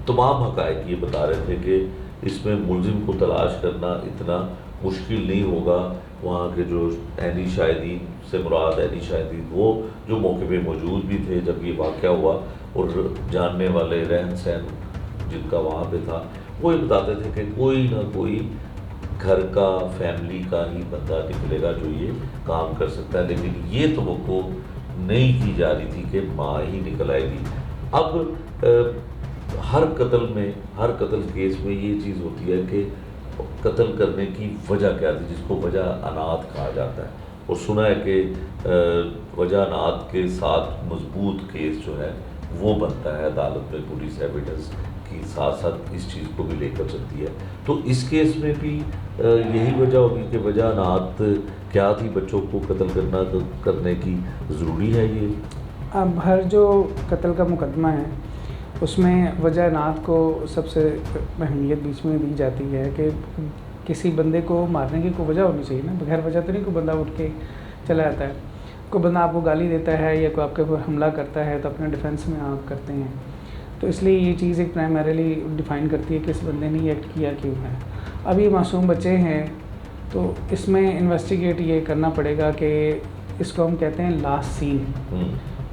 تمام حقائق یہ بتا رہے تھے کہ اس میں ملزم کو تلاش کرنا اتنا مشکل نہیں ہوگا، وہاں کے جو عینی شاہدین سے مراد عینی شاہدین وہ جو موقع پہ موجود بھی تھے جب یہ واقعہ ہوا، اور جاننے والے رہن سہن جن کا وہاں پہ تھا، وہ یہ بتاتے تھے کہ کوئی نہ کوئی گھر کا فیملی کا ہی بندہ نکلے گا جو یہ کام کر سکتا ہے، لیکن یہ توقع نہیں کی جا رہی تھی کہ ماں ہی نکل آئے گی۔ اب ہر قتل کیس میں یہ چیز ہوتی ہے کہ قتل کرنے کی وجہ کیا تھی، جس کو وجہ انات کہا جاتا ہے، اور سنا ہے کہ وجہ انات کے ساتھ مضبوط کیس جو ہے وہ بنتا ہے عدالت میں، پولیس ایویڈنس کی ساتھ ساتھ اس چیز کو بھی لے کر چلتی ہے، تو اس کیس میں بھی یہی وجہ ہوگی کہ وجہ انات کیا تھی بچوں کو قتل کرنے کی ضروری ہے یہ؟ اب ہر جو قتل کا مقدمہ ہے اس میں وجہ انات کو سب سے اہمیت بیچ میں دی جاتی ہے کہ کسی بندے کو مارنے کی کوئی وجہ ہونی چاہیے نا، بغیر وجہ تو نہیں کوئی بندہ اٹھ کے چلا جاتا ہے، کوئی بندہ آپ کو گالی دیتا ہے یا کوئی آپ کے اوپر حملہ کرتا ہے تو اپنے ڈیفینس میں آپ کرتے ہیں، تو اس لیے یہ چیز ایک پرائمریلی ڈیفائن کرتی ہے کہ اس بندے نے یہ ایکٹ کیا کیوں ہے۔ اب یہ معصوم بچے ہیں تو اس میں انویسٹیگیٹ یہ کرنا پڑے گا کہ اس کو ہم کہتے ہیں لاسٹ سین،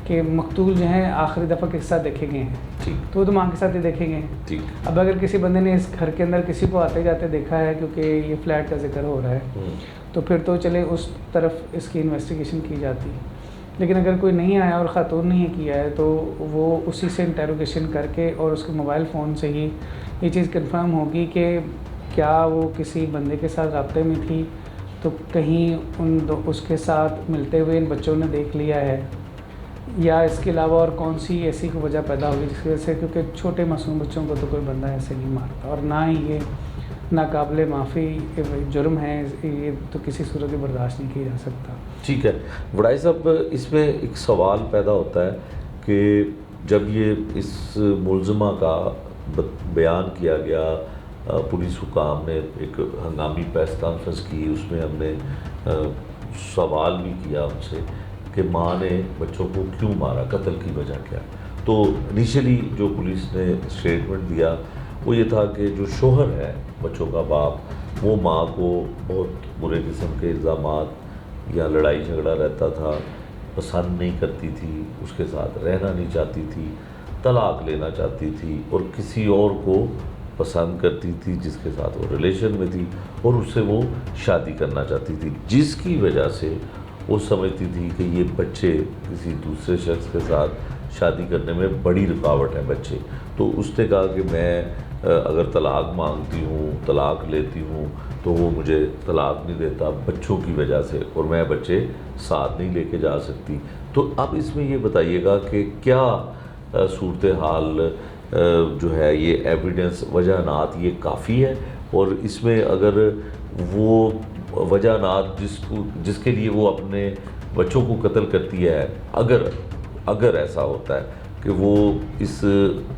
کہ مقتول جو ہیں آخری دفعہ کس ساتھ دیکھے گئے ہیں، تو وہ تو ماں کے ساتھ ہی دیکھے گئے ہیں۔ اب اگر کسی بندے نے اس گھر کے اندر کسی کو آتے جاتے دیکھا ہے، کیونکہ یہ فلیٹ کا ذکر ہو رہا ہے، تو پھر تو چلے اس طرف اس کی انویسٹیگیشن کی جاتی، لیکن اگر کوئی نہیں آیا اور خاتون نے یہ کیا ہے تو وہ اسی سے انٹیروگیشن کر کے اور اس کے موبائل فون سے ہی یہ چیز کنفرم ہوگی کہ کیا وہ کسی بندے کے ساتھ رابطے میں تھی، تو کہیں اس کے ساتھ ملتے ہوئے ان بچوں نے دیکھ لیا ہے، یا اس کے علاوہ اور کون سی ایسی کوئی وجہ پیدا ہوگی جس کی وجہ سے، کیونکہ چھوٹے معصوم بچوں کو تو کوئی بندہ ایسے نہیں مارتا، اور نہ ہی یہ ناقابل معافی جرم ہے، یہ تو کسی صورت میں برداشت نہیں کیا جا سکتا۔ ٹھیک ہے وڈائی صاحب، اس میں ایک سوال پیدا ہوتا ہے کہ جب یہ اس ملزمہ کا بیان کیا گیا، پولیس حکام نے ایک ہنگامی پریس کانفرنس کی، اس میں ہم نے سوال بھی کیا ان سے کہ ماں نے بچوں کو کیوں مارا، قتل کی وجہ کیا، تو انیشلی جو پولیس نے اسٹیٹمنٹ دیا وہ یہ تھا کہ جو شوہر ہے بچوں کا باپ، وہ ماں کو بہت برے قسم کے الزامات یا لڑائی جھگڑا رہتا تھا، پسند نہیں کرتی تھی، اس کے ساتھ رہنا نہیں چاہتی تھی، طلاق لینا چاہتی تھی، اور کسی اور کو پسند کرتی تھی جس کے ساتھ وہ ریلیشن میں تھی، اور اس سے وہ شادی کرنا چاہتی تھی، جس کی وجہ سے وہ سمجھتی تھی کہ یہ بچے کسی دوسرے شخص کے ساتھ شادی کرنے میں بڑی رکاوٹ ہے بچے، تو اس نے کہا کہ میں اگر طلاق مانگتی ہوں، طلاق لیتی ہوں، تو وہ مجھے طلاق نہیں دیتا بچوں کی وجہ سے، اور میں بچے ساتھ نہیں لے کے جا سکتی۔ تو اب اس میں یہ بتائیے گا کہ کیا صورتحال جو ہے یہ ایویڈنس وجہ انات یہ کافی ہے، اور اس میں اگر وہ وجہ انات جس کے لیے وہ اپنے بچوں کو قتل کرتی ہے، اگر ایسا ہوتا ہے کہ وہ اس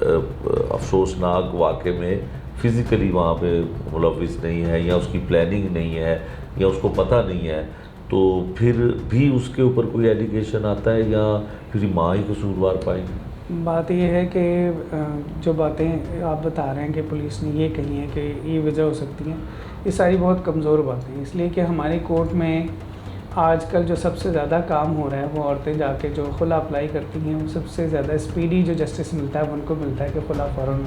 افسوسناک واقعے میں فزیکلی وہاں پہ ملوث نہیں ہے، یا اس کی پلاننگ نہیں ہے، یا اس کو پتہ نہیں ہے، تو پھر بھی اس کے اوپر کوئی ایلیگیشن آتا ہے، یا پھر ماں ہی قصوروار پائیں گی؟ بات یہ ہے کہ جو باتیں آپ بتا رہے ہیں کہ پولیس نے یہ کہی ہیں کہ یہ وجہ ہو سکتی ہیں، یہ ساری بہت کمزور باتیں ہیں، اس لیے کہ ہماری کورٹ میں آج کل جو سب سے زیادہ کام ہو رہا ہے وہ عورتیں جا کے جو خلا اپلائی کرتی ہیں وہ سب سے زیادہ اسپیڈی جو جسٹس ملتا ہے وہ ان کو ملتا ہے کہ خلا فوراً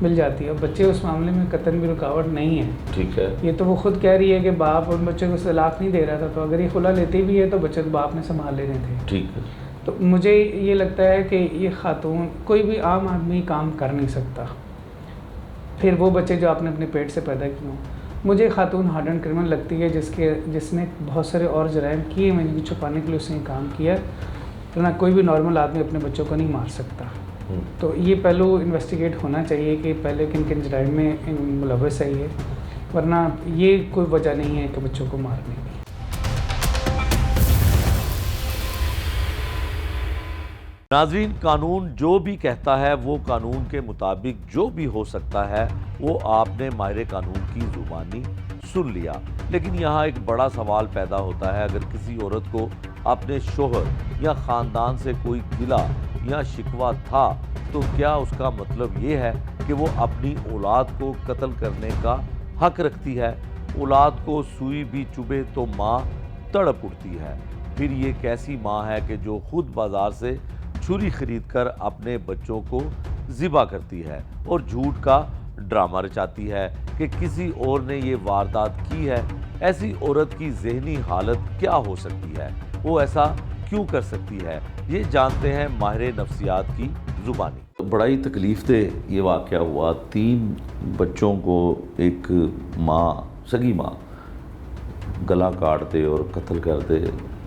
مل جاتی ہے. اور بچے اس معاملے میں قطعاً بھی رکاوٹ نہیں ہے. ٹھیک ہے. یہ تو وہ خود کہہ رہی ہے کہ باپ ان بچے کو طلاق نہیں دے رہا تھا, تو اگر یہ خلا لیتی بھی ہے تو بچے تو باپ نے سنبھال لینے تھے. ٹھیک ہے. تو مجھے یہ لگتا ہے کہ یہ خاتون, کوئی بھی عام آدمی کام کر نہیں سکتا, پھر وہ بچے جو آپ نے اپنے پیٹ سے پیدا کیے ہوں. مجھے خاتون ہارڈن کرمنل لگتی ہے جس نے بہت سارے اور جرائم کیے ہیں, جن کو چھپانے کے لیے اس نے کام کیا, ورنہ کوئی بھی نارمل آدمی اپنے بچوں کو نہیں مار سکتا. تو یہ پہلو انویسٹیگیٹ ہونا چاہیے کہ پہلے کن کن جرائم میں ملوث ہے یہ, ورنہ یہ کوئی وجہ نہیں ہے کہ بچوں کو مارنے کی. ناظرین, قانون جو بھی کہتا ہے وہ قانون کے مطابق جو بھی ہو سکتا ہے وہ آپ نے ماہر قانون کی زبانی سن لیا. لیکن یہاں ایک بڑا سوال پیدا ہوتا ہے, اگر کسی عورت کو اپنے شوہر یا خاندان سے کوئی گلہ یا شکوہ تھا تو کیا اس کا مطلب یہ ہے کہ وہ اپنی اولاد کو قتل کرنے کا حق رکھتی ہے؟ اولاد کو سوئی بھی چبھے تو ماں تڑپ اٹھتی ہے. پھر یہ کیسی ماں ہے کہ جو خود بازار سے چھری خرید کر اپنے بچوں کو ذبح کرتی ہے اور جھوٹ کا ڈرامہ رچاتی ہے کہ کسی اور نے یہ واردات کی ہے؟ ایسی عورت کی ذہنی حالت کیا ہو سکتی ہے؟ وہ ایسا کیوں کر سکتی ہے؟ یہ جانتے ہیں ماہر نفسیات کی زبانی. بڑا ہی تکلیف دہ یہ واقعہ ہوا. 3 بچوں کو ایک ماں, سگی ماں, گلا کاٹ دے اور قتل کر دے.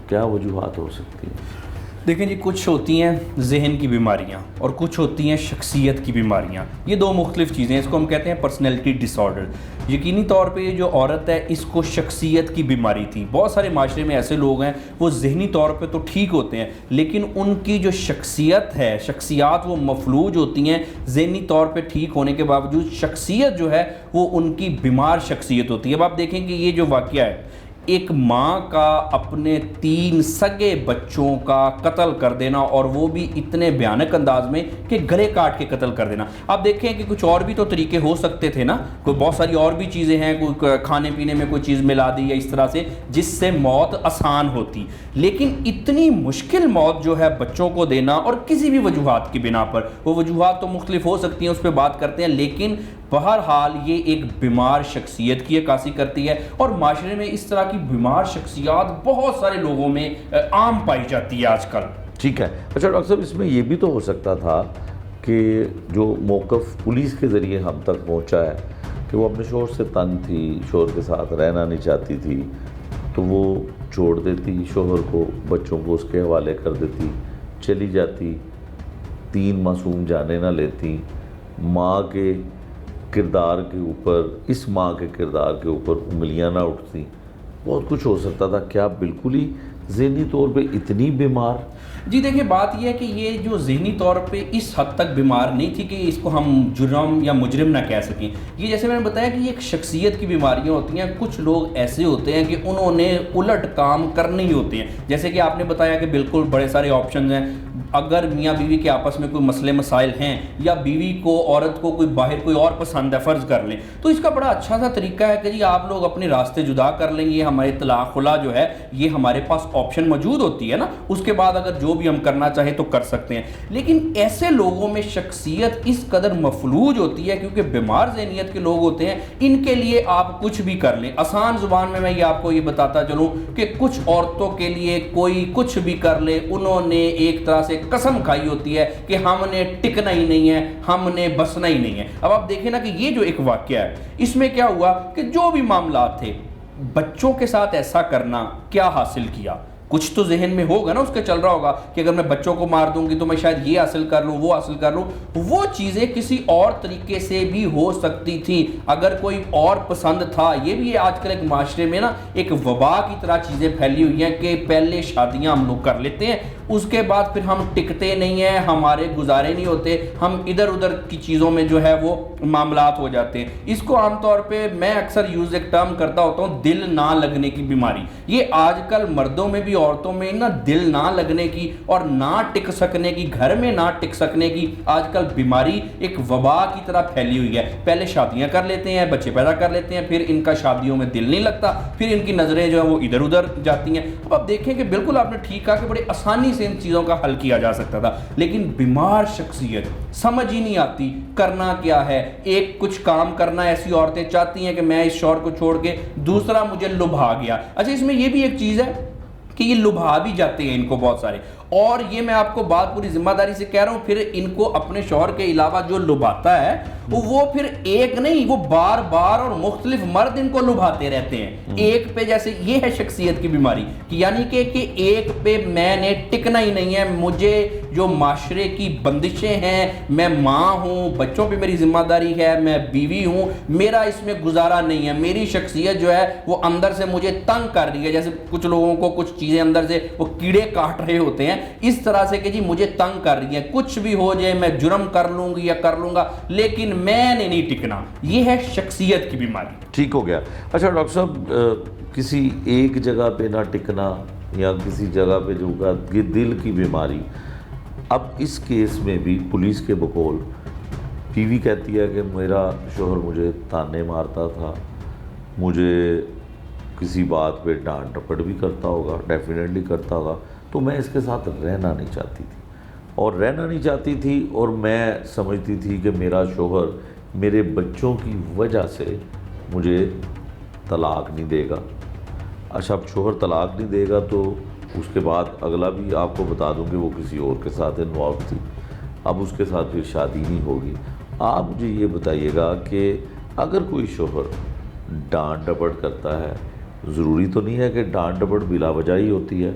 کیا وجوہات ہو سکتی ہیں؟ دیکھیں جی, کچھ ہوتی ہیں ذہن کی بیماریاں اور کچھ ہوتی ہیں شخصیت کی بیماریاں. یہ 2 مختلف چیزیں ہیں. اس کو ہم کہتے ہیں پرسنالٹی ڈس آرڈر. یقینی طور پہ یہ جو عورت ہے اس کو شخصیت کی بیماری تھی. بہت سارے معاشرے میں ایسے لوگ ہیں وہ ذہنی طور پہ تو ٹھیک ہوتے ہیں لیکن ان کی جو شخصیت ہے, شخصیات وہ مفلوج ہوتی ہیں. ذہنی طور پہ ٹھیک ہونے کے باوجود شخصیت جو ہے وہ ان کی بیمار شخصیت ہوتی ہے. اب آپ دیکھیں کہ یہ جو واقعہ ہے, ایک ماں کا اپنے 3 سگے بچوں کا قتل کر دینا, اور وہ بھی اتنے بھیانک انداز میں کہ گلے کاٹ کے قتل کر دینا. آپ دیکھیں کہ کچھ اور بھی تو طریقے ہو سکتے تھے نا, کوئی بہت ساری اور بھی چیزیں ہیں, کوئی کھانے پینے میں کوئی چیز ملا دی یا اس طرح سے جس سے موت آسان ہوتی. لیکن اتنی مشکل موت جو ہے بچوں کو دینا, اور کسی بھی وجوہات کی بنا پر, وہ وجوہات تو مختلف ہو سکتی ہیں, اس پہ بات کرتے ہیں, لیکن بہرحال یہ ایک بیمار شخصیت کی عکاسی کرتی ہے. اور معاشرے میں اس طرح کی بیمار شخصیات بہت سارے لوگوں میں عام پائی جاتی ہے آج کل. ٹھیک ہے. اچھا ڈاکٹر صاحب, اس میں یہ بھی تو ہو سکتا تھا کہ جو موقف پولیس کے ذریعے ہم تک پہنچا ہے کہ وہ اپنے شوہر سے تنگ تھی, شوہر کے ساتھ رہنا نہیں چاہتی تھی, تو وہ چھوڑ دیتی شوہر کو, بچوں کو اس کے حوالے کر دیتی, چلی جاتی, 3 معصوم جانے نہ لیتی, ماں کے کردار کے اوپر, اس ماں کے کردار کے اوپر انگلیاں نہ اٹھتی. بہت کچھ ہو سکتا تھا. کیا بالکل ہی ذہنی طور پہ اتنی بیمار؟ جی دیکھیں, بات یہ ہے کہ یہ جو ذہنی طور پہ اس حد تک بیمار نہیں تھی کہ اس کو ہم جرم یا مجرم نہ کہہ سکیں. یہ جیسے میں نے بتایا کہ یہ ایک شخصیت کی بیماریاں ہوتی ہیں. کچھ لوگ ایسے ہوتے ہیں کہ انہوں نے الٹ کام کرنے ہی ہوتے ہیں. جیسے کہ آپ نے بتایا کہ بالکل بڑے سارے آپشنز ہیں. اگر میاں بیوی کے آپس میں کوئی مسئلے مسائل ہیں, یا بیوی کو, عورت کو کوئی باہر کوئی اور پسند ہے فرض کر لیں, تو اس کا بڑا اچھا سا طریقہ ہے کہ جی آپ لوگ اپنے راستے جدا کر لیں. یہ ہمارے طلاق خلا جو ہے یہ ہمارے پاس آپشن موجود ہوتی ہے نا. اس کے بعد اگر جو بھی ہم کرنا چاہیں تو کر سکتے ہیں. لیکن ایسے لوگوں میں شخصیت اس قدر مفلوج ہوتی ہے کیونکہ بیمار ذہنیت کے لوگ ہوتے ہیں, ان کے لیے آپ کچھ بھی کر لیں. آسان زبان میں یہ آپ کو یہ بتاتا چلوں کہ کچھ عورتوں کے لیے کوئی کچھ بھی کر لے, انہوں نے ایک طرح سے قسم کھائی ہوتی ہے کہ ہم نے ٹکنا ہی نہیں ہے, ہم نے بسنا ہی نہیں ہے. اب آپ دیکھیں نا کہ یہ جو ایک واقعہ ہے اس میں کیا ہوا کہ جو بھی معاملات تھے, بچوں کے ساتھ ایسا کرنا کیا حاصل کیا؟ کچھ تو ذہن میں ہوگا نا, اس کے چل رہا ہوگا کہ اگر میں بچوں کو مار دوں گی تو میں شاید یہ حاصل کر لوں, وہ حاصل کر لوں. وہ چیزیں کسی اور طریقے سے بھی ہو سکتی تھی اگر کوئی اور پسند تھا. یہ بھی آج کل ایک معاشرے میں نا ایک وبا کی طرح چیزیں پھیلی ہوئی ہیں کہ پہلے شادیاں ہم لوگ کر لیتے ہیں, اس کے بعد پھر ہم ٹکتے نہیں ہیں, ہمارے گزارے نہیں ہوتے, ہم ادھر ادھر کی چیزوں میں جو ہے وہ معاملات ہو جاتے ہیں. اس کو عام طور پہ میں اکثر یوز ایک ٹرم کرتا ہوتا ہوں, دل نہ لگنے کی بیماری. یہ آج کل مردوں میں بھی عورتوں میں نا دل نہ لگنے کی اور نہ ٹک سکنے کی, گھر میں نہ ٹک سکنے کی آج کل بیماری ایک وبا کی طرح پھیلی ہوئی ہے. پہلے شادیاں کر لیتے ہیں, بچے پیدا کر لیتے ہیں, پھر ان کا شادیوں میں دل نہیں لگتا, پھر ان کی نظریں جو ہیں وہ ادھر ادھر جاتی ہیں. اب آپ دیکھیں کہ بالکل آپ نے ٹھیک کہا کہ بڑے آسانی سے ان چیزوں کا حل کیا جا سکتا تھا, لیکن بیمار شخصیت سمجھ ہی نہیں آتی کرنا کیا ہے. ایک کچھ کام کرنا ایسی عورتیں چاہتی ہیں کہ میں اس شوہر کو چھوڑ کے دوسرا مجھے لبھا گیا. اچھا اس میں یہ بھی ایک چیز ہے کہ یہ لبھا بھی جاتے ہیں ان کو بہت سارے, اور یہ میں آپ کو بات پوری ذمہ داری سے کہہ رہا ہوں, پھر ان کو اپنے شوہر کے علاوہ جو لبھاتا ہے وہ پھر ایک نہیں, وہ بار بار اور مختلف مرد ان کو لبھاتے رہتے ہیں ایک پہ. جیسے یہ ہے شخصیت کی بیماری کہ یعنی کہ ایک پہ میں نے ٹکنا ہی نہیں ہے, مجھے جو معاشرے کی بندشیں ہیں, میں ماں ہوں, بچوں پہ میری ذمہ داری ہے, میں بیوی ہوں, میرا اس میں گزارا نہیں ہے. میری شخصیت جو ہے وہ اندر سے مجھے تنگ کر رہی ہے, جیسے کچھ لوگوں کو کچھ چیزیں اندر سے وہ کیڑے کاٹ رہے ہوتے ہیں, اس طرح سے کہ جی مجھے تنگ کر رہی ہے, کچھ بھی ہو جائے میں جرم کر لوں گی یا کر لوں گا, لیکن میں نے نہیں ٹکنا. یہ ہے شخصیت کی بیماری. ٹھیک ہو گیا. اچھا ڈاکٹر صاحب, کسی ایک جگہ پہ نہ ٹکنا یا کسی جگہ پہ جو یہ دل کی بیماری, اب اس کیس میں بھی پولیس کے بقول بیوی کہتی ہے کہ میرا شوہر مجھے تانے مارتا تھا, مجھے کسی بات پہ ڈانٹ ڈپٹ بھی کرتا ہوگا, ڈیفینیٹلی کرتا ہوگا, تو میں اس کے ساتھ رہنا نہیں چاہتی تھی, اور رہنا نہیں چاہتی تھی, اور میں سمجھتی تھی کہ میرا شوہر میرے بچوں کی وجہ سے مجھے طلاق نہیں دے گا. اچھا اب شوہر طلاق نہیں دے گا تو اس کے بعد اگلا بھی آپ کو بتا دوں کہ وہ کسی اور کے ساتھ انوالو تھی, اب اس کے ساتھ پھر شادی نہیں ہوگی. آپ مجھے یہ بتائیے گا کہ اگر کوئی شوہر ڈانٹ ڈپٹ کرتا ہے, ضروری تو نہیں ہے کہ ڈانٹ ڈپٹ بلا وجہ ہی ہوتی ہے.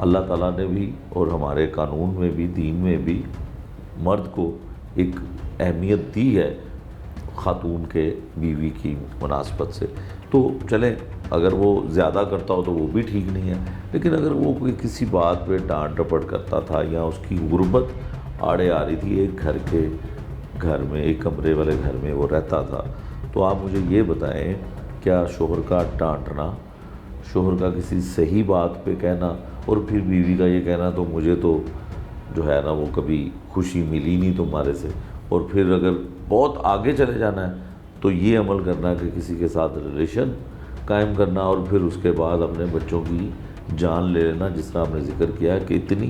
اللہ تعالیٰ نے بھی اور ہمارے قانون میں بھی دین میں بھی مرد کو ایک اہمیت دی ہے خاتون کے بیوی کی مناسبت سے. تو چلیں اگر وہ زیادہ کرتا ہو تو وہ بھی ٹھیک نہیں ہے, لیکن اگر وہ کوئی کسی بات پہ ڈانٹ ڈپٹ کرتا تھا یا اس کی غربت آڑے آ رہی تھی, ایک گھر میں ایک کمرے والے گھر میں وہ رہتا تھا, تو آپ مجھے یہ بتائیں کیا شوہر کا ڈانٹنا, شوہر کا کسی صحیح بات پہ کہنا اور پھر بیوی کا یہ کہنا تو مجھے تو جو ہے نا وہ کبھی خوشی ملی نہیں تمہارے سے, اور پھر اگر بہت آگے چلے جانا ہے تو یہ عمل کرنا کہ کسی کے ساتھ ریلیشن قائم کرنا اور پھر اس کے بعد اپنے بچوں کی جان لے لینا, جس طرح ہم نے ذکر کیا کہ اتنی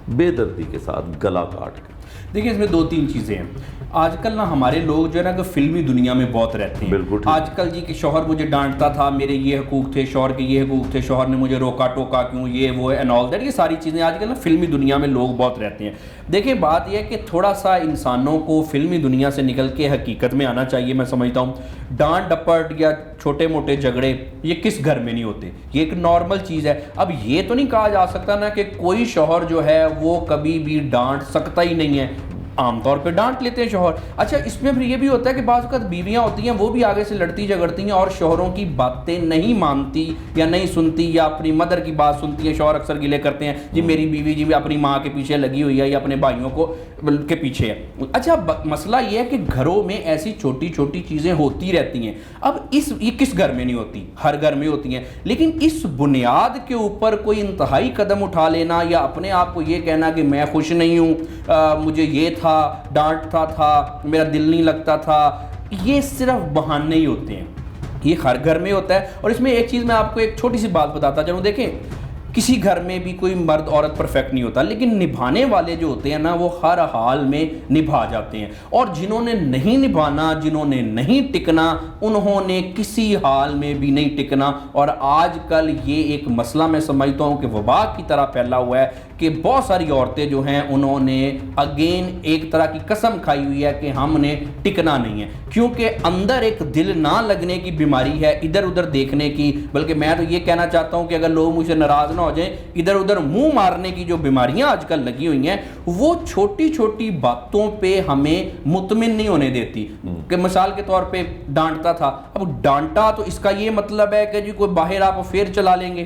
بے دردی کے ساتھ گلا کاٹ کے. دیکھیں اس میں دو تین چیزیں ہیں. آج کل نا ہمارے لوگ جو ہے نا کہ فلمی دنیا میں بہت رہتے ہیں. بالکل آج کل جی کہ شوہر مجھے ڈانٹتا تھا, میرے یہ حقوق تھے, شوہر کے یہ حقوق تھے, شوہر نے مجھے روکا ٹوکا کیوں, یہ وہ اینڈ آل دیٹ, یہ ساری چیزیں آج کل نا فلمی دنیا میں لوگ بہت رہتے ہیں. دیکھیں بات یہ ہے کہ تھوڑا سا انسانوں کو فلمی دنیا سے نکل کے حقیقت میں آنا چاہیے. میں سمجھتا ہوں ڈانٹ ڈپٹ یا چھوٹے موٹے جھگڑے یہ کس گھر میں نہیں ہوتے, یہ ایک نارمل چیز ہے. اب یہ تو نہیں کہا جا سکتا نا کہ کوئی شوہر جو ہے وہ کبھی بھی ڈانٹ سکتا ہی نہیں ہے, عام طور پہ ڈانٹ لیتے ہیں شوہر. اچھا اس میں پھر یہ بھی ہوتا ہے کہ بعض اوقات بیویاں ہوتی ہیں وہ بھی آگے سے لڑتی جھگڑتی ہیں اور شوہروں کی باتیں نہیں مانتی یا نہیں سنتی یا اپنی مدر کی بات سنتی ہیں. شوہر اکثر گلے کرتے ہیں جی میری بیوی جی اپنی ماں کے پیچھے لگی ہوئی ہے یا اپنے بھائیوں کو کے پیچھے ہے. اچھا مسئلہ یہ ہے کہ گھروں میں ایسی چھوٹی چھوٹی چیزیں ہوتی رہتی ہیں. اب یہ کس گھر میں نہیں ہوتی, ہر گھر میں ہوتی ہیں, لیکن اس بنیاد کے اوپر کوئی انتہائی قدم اٹھا لینا یا اپنے آپ کو یہ کہنا کہ میں خوش نہیں ہوں, مجھے یہ تھا, ڈانٹتا تھا, میرا دل نہیں لگتا تھا, یہ صرف بہانے ہی ہوتے ہیں. یہ ہر گھر میں ہوتا ہے. اور اس میں ایک چیز میں آپ کو ایک چھوٹی سی بات بتاتا چلوں. دیکھیں کسی گھر میں بھی کوئی مرد عورت پرفیکٹ نہیں ہوتا, لیکن نبھانے والے جو ہوتے ہیں نا وہ ہر حال میں نبھا جاتے ہیں. اور جنہوں نے نہیں نبھانا, جنہوں نے نہیں ٹکنا, انہوں نے کسی حال میں بھی نہیں ٹکنا. اور آج کل یہ ایک مسئلہ میں سمجھتا ہوں کہ وبا کی طرح پھیلا ہوا ہے کہ بہت ساری عورتیں جو ہیں انہوں نے اگین ایک طرح کی قسم کھائی ہوئی ہے کہ ہم نے ٹکنا نہیں ہے, کیونکہ اندر ایک دل نہ لگنے کی بیماری ہے, ادھر ادھر دیکھنے کی. بلکہ میں تو یہ کہنا چاہتا ہوں کہ اگر لوگ مجھ سے ناراض نہ ہو جائیں, ادھر ادھر منہ مارنے کی جو بیماریاں آج کل لگی ہوئی ہیں وہ چھوٹی چھوٹی باتوں پہ ہمیں مطمئن نہیں ہونے دیتی. کہ مثال کے طور پہ ڈانٹتا تھا, اب ڈانٹا تو اس کا یہ مطلب ہے کہ جی کوئی باہر آپ افیئر چلا لیں گے,